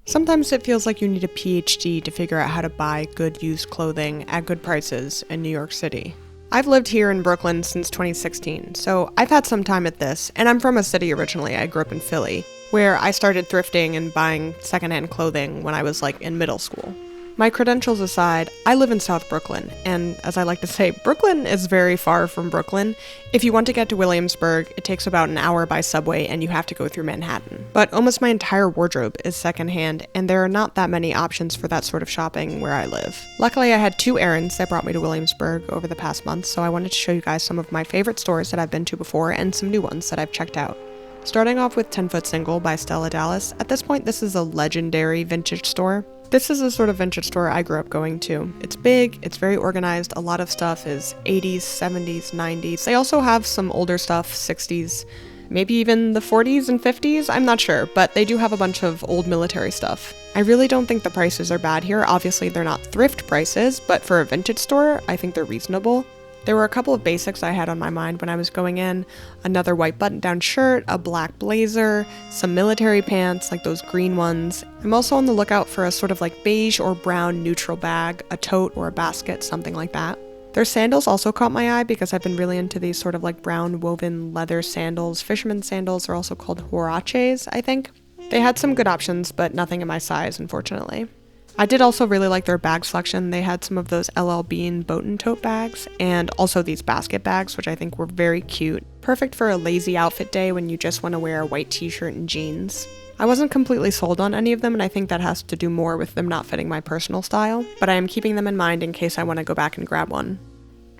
Sometimes it feels like you need a PhD to figure out how to buy good used clothing at good prices in New York City. I've lived here in Brooklyn since 2016, so I've had some time at this, and I'm from a city originally. I grew up in Philly, where I started thrifting and buying secondhand clothing when I was in middle school. My credentials aside, I live in South Brooklyn, and as I like to say, Brooklyn is very far from Brooklyn. If you want to get to Williamsburg, it takes about an hour by subway and you have to go through Manhattan. But almost my entire wardrobe is secondhand, and there are not that many options for that sort of shopping where I live. Luckily, I had 2 errands that brought me to Williamsburg over the past month, so I wanted to show you guys some of my favorite stores that I've been to before and some new ones that I've checked out. Starting off with 10 Foot Single by Stella Dallas. At this point, this is a legendary vintage store. This is the sort of vintage store I grew up going to. It's big, it's very organized, a lot of stuff is 80s, 70s, 90s. They also have some older stuff, 60s, maybe even the 40s and 50s, I'm not sure, but they do have a bunch of old military stuff. I really don't think the prices are bad here. Obviously, they're not thrift prices, but for a vintage store, I think they're reasonable. There were a couple of basics I had on my mind when I was going in. Another white button-down shirt, a black blazer, some military pants, like those green ones. I'm also on the lookout for a sort of beige or brown neutral bag, a tote or a basket, something like that. Their sandals also caught my eye because I've been really into these sort of brown woven leather sandals. Fisherman sandals are also called huaraches, I think. They had some good options, but nothing in my size, unfortunately. I did also really like their bag selection. They had some of those LL Bean Boat tote bags, and also these basket bags, which I think were very cute. Perfect for a lazy outfit day when you just want to wear a white t-shirt and jeans. I wasn't completely sold on any of them, and I think that has to do more with them not fitting my personal style, but I am keeping them in mind in case I want to go back and grab one.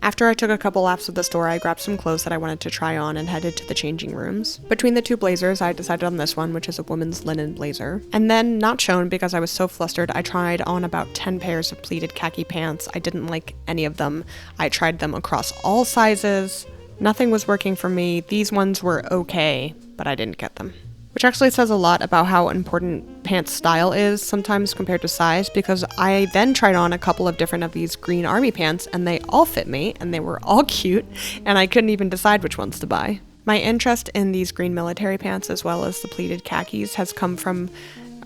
After I took a couple laps of the store, I grabbed some clothes that I wanted to try on and headed to the changing rooms. Between the 2 blazers, I decided on this one, which is a woman's linen blazer. And then, not shown because I was so flustered, I tried on about 10 pairs of pleated khaki pants. I didn't like any of them. I tried them across all sizes. Nothing was working for me. These ones were okay, but I didn't get them. Which actually says a lot about how important pants style is sometimes compared to size, because I then tried on a couple of different of these green army pants and they all fit me and they were all cute and I couldn't even decide which ones to buy. My interest in these green military pants as well as the pleated khakis has come from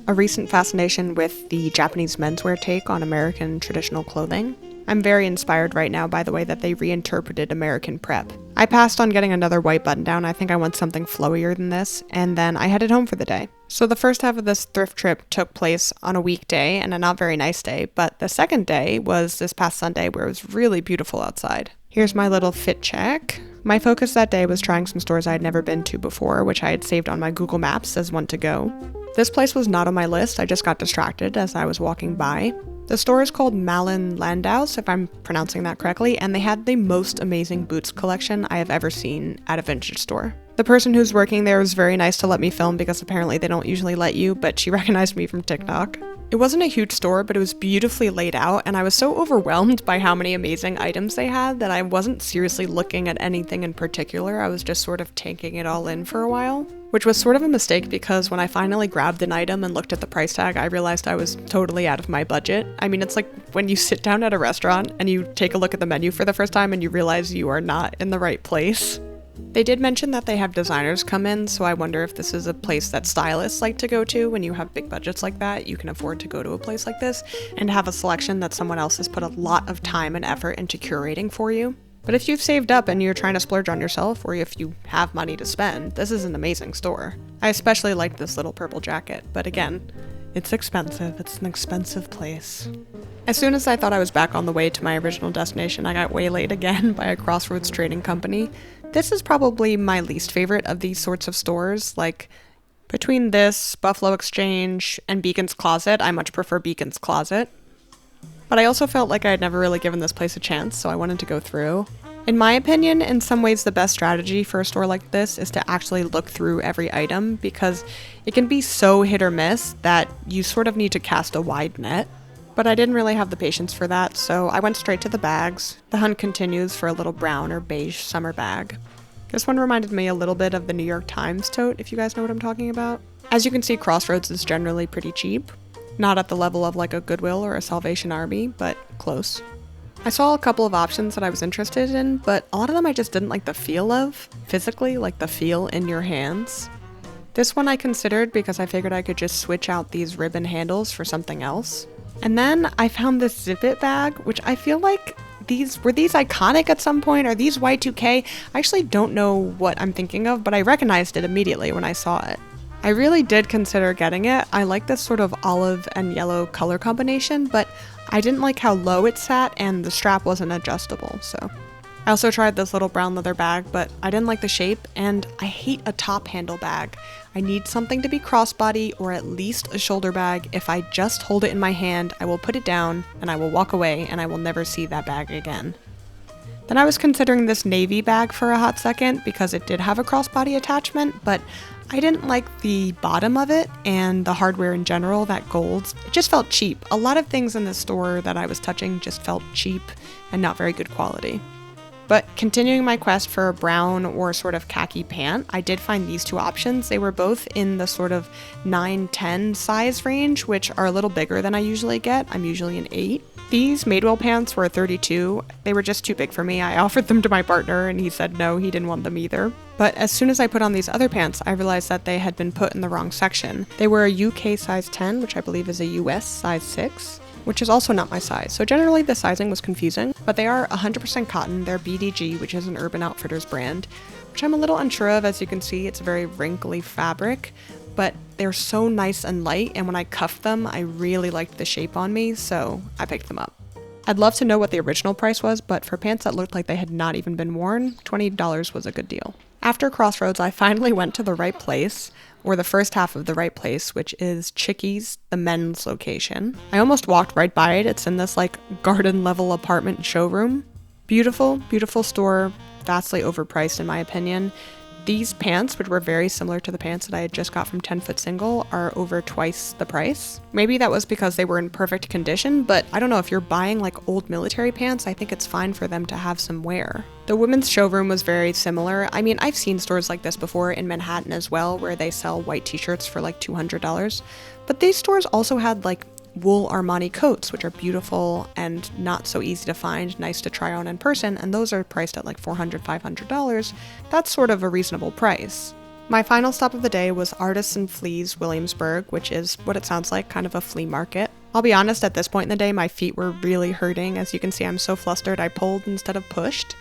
a recent fascination with the Japanese menswear take on American traditional clothing. I'm very inspired right now by the way that they reinterpreted American prep. I passed on getting another white button down. I think I want something flowier than this, and then I headed home for the day. So the first half of this thrift trip took place on a weekday and a not very nice day, but the second day was this past Sunday where it was really beautiful outside. Here's my little fit check. My focus that day was trying some stores I had never been to before, which I had saved on my Google Maps as one to go. This place was not on my list, I just got distracted as I was walking by. The store is called Malin Landaeus, if I'm pronouncing that correctly, and they had the most amazing boots collection I have ever seen at a vintage store. The person who's working there was very nice to let me film because apparently they don't usually let you, but she recognized me from TikTok. It wasn't a huge store, but it was beautifully laid out, and I was so overwhelmed by how many amazing items they had that I wasn't seriously looking at anything in particular. I was just sort of taking it all in for a while, which was sort of a mistake because when I finally grabbed an item and looked at the price tag, I realized I was totally out of my budget. I mean, it's like when you sit down at a restaurant and you take a look at the menu for the first time and you realize you are not in the right place. They did mention that they have designers come in, so I wonder if this is a place that stylists like to go to. When you have big budgets like that, you can afford to go to a place like this and have a selection that someone else has put a lot of time and effort into curating for you. But if you've saved up and you're trying to splurge on yourself, or if you have money to spend, this is an amazing store. I especially like this little purple jacket, but again, it's expensive. It's an expensive place. As soon as I thought I was back on the way to my original destination, I got waylaid again by a Crossroads Trading Co. This is probably my least favorite of these sorts of stores. Between this, Buffalo Exchange, and Beacon's Closet, I much prefer Beacon's Closet. But I also felt like I had never really given this place a chance, so I wanted to go through. In my opinion, in some ways the best strategy for a store like this is to actually look through every item, because it can be so hit or miss that you sort of need to cast a wide net. But I didn't really have the patience for that, so I went straight to the bags. The hunt continues for a little brown or beige summer bag. This one reminded me a little bit of the New York Times tote, if you guys know what I'm talking about. As you can see, Crossroads is generally pretty cheap. Not at the level of a Goodwill or a Salvation Army, but close. I saw a couple of options that I was interested in, but a lot of them I just didn't like the feel of, physically, the feel in your hands. This one I considered because I figured I could just switch out these ribbon handles for something else. And then I found this Zip It bag, which I feel like were these iconic at some point? Are these Y2K? I actually don't know what I'm thinking of, but I recognized it immediately when I saw it. I really did consider getting it. I like this sort of olive and yellow color combination, but I didn't like how low it sat and the strap wasn't adjustable, so. I also tried this little brown leather bag, but I didn't like the shape, and I hate a top handle bag. I need something to be crossbody or at least a shoulder bag. If I just hold it in my hand, I will put it down and I will walk away and I will never see that bag again. Then I was considering this navy bag for a hot second because it did have a crossbody attachment, but I didn't like the bottom of it and the hardware in general, that gold. It just felt cheap. A lot of things in the store that I was touching just felt cheap and not very good quality. But continuing my quest for a brown or sort of khaki pant, I did find these two options. They were both in the sort of 9-10 size range, which are a little bigger than I usually get. I'm usually an 8. These Madewell pants were 32. They were just too big for me. I offered them to my partner and he said no, he didn't want them either. But as soon as I put on these other pants, I realized that they had been put in the wrong section. They were a UK size 10, which I believe is a US size 6. Which is also not my size, so generally the sizing was confusing, but they are 100% cotton. They're BDG, which is an Urban Outfitters brand, which I'm a little unsure of. As you can see, it's a very wrinkly fabric, but they're so nice and light, and when I cuffed them, I really liked the shape on me, so I picked them up. I'd love to know what the original price was, but for pants that looked like they had not even been worn, $20 was a good deal. After Crossroads, I finally went to the right place, or the first half of the right place, which is Chickee's, the men's location. I almost walked right by it. It's in this like garden level apartment showroom. Beautiful, beautiful store, vastly overpriced in my opinion. These pants, which were very similar to the pants that I had just got from 10 Foot Single, are over twice the price. Maybe that was because they were in perfect condition, but I don't know, if you're buying like old military pants, I think it's fine for them to have some wear. The women's showroom was very similar. I mean, I've seen stores like this before in Manhattan as well, where they sell white t-shirts for like $200, but these stores also had like wool Armani coats, which are beautiful and not so easy to find, nice to try on in person, and those are priced at like $400, $500. That's sort of a reasonable price. My final stop of the day was Artists and Fleas, Williamsburg, which is what it sounds like, kind of a flea market. I'll be honest, at this point in the day, my feet were really hurting. As you can see, I'm so flustered, I pulled instead of pushed.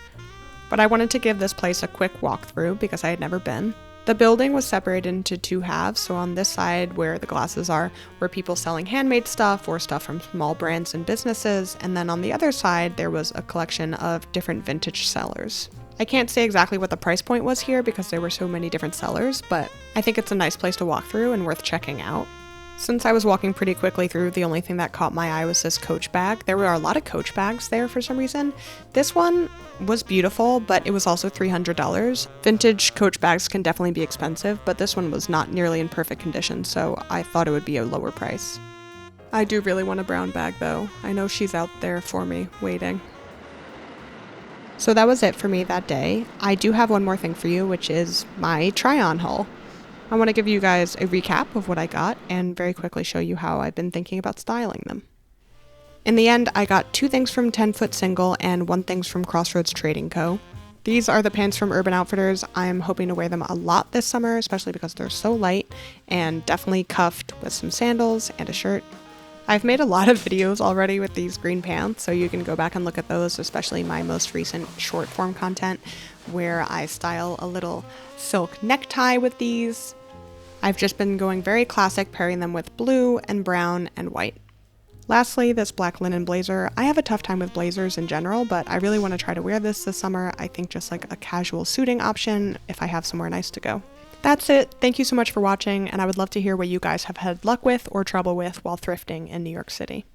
But I wanted to give this place a quick walkthrough because I had never been. The building was separated into two halves, so on this side where the glasses are were people selling handmade stuff or stuff from small brands and businesses, and then on the other side there was a collection of different vintage sellers. I can't say exactly what the price point was here because there were so many different sellers, but I think it's a nice place to walk through and worth checking out. Since I was walking pretty quickly through, the only thing that caught my eye was this Coach bag. There were a lot of Coach bags there for some reason. This one was beautiful, but it was also $300. Vintage Coach bags can definitely be expensive, but this one was not nearly in perfect condition, so I thought it would be a lower price. I do really want a brown bag though. I know she's out there for me, waiting. So that was it for me that day. I do have one more thing for you, which is my try-on haul. I want to give you guys a recap of what I got and very quickly show you how I've been thinking about styling them. In the end, I got 2 things from 10 Foot Single and 1 thing from Crossroads Trading Co. These are the pants from Urban Outfitters. I'm hoping to wear them a lot this summer, especially because they're so light and definitely cuffed with some sandals and a shirt. I've made a lot of videos already with these green pants, so you can go back and look at those, especially my most recent short form content where I style a little silk necktie with these. I've just been going very classic, pairing them with blue and brown and white. Lastly, this black linen blazer. I have a tough time with blazers in general, but I really want to try to wear this summer. I think just like a casual suiting option if I have somewhere nice to go. That's it. Thank you so much for watching, and I would love to hear what you guys have had luck with or trouble with while thrifting in New York City.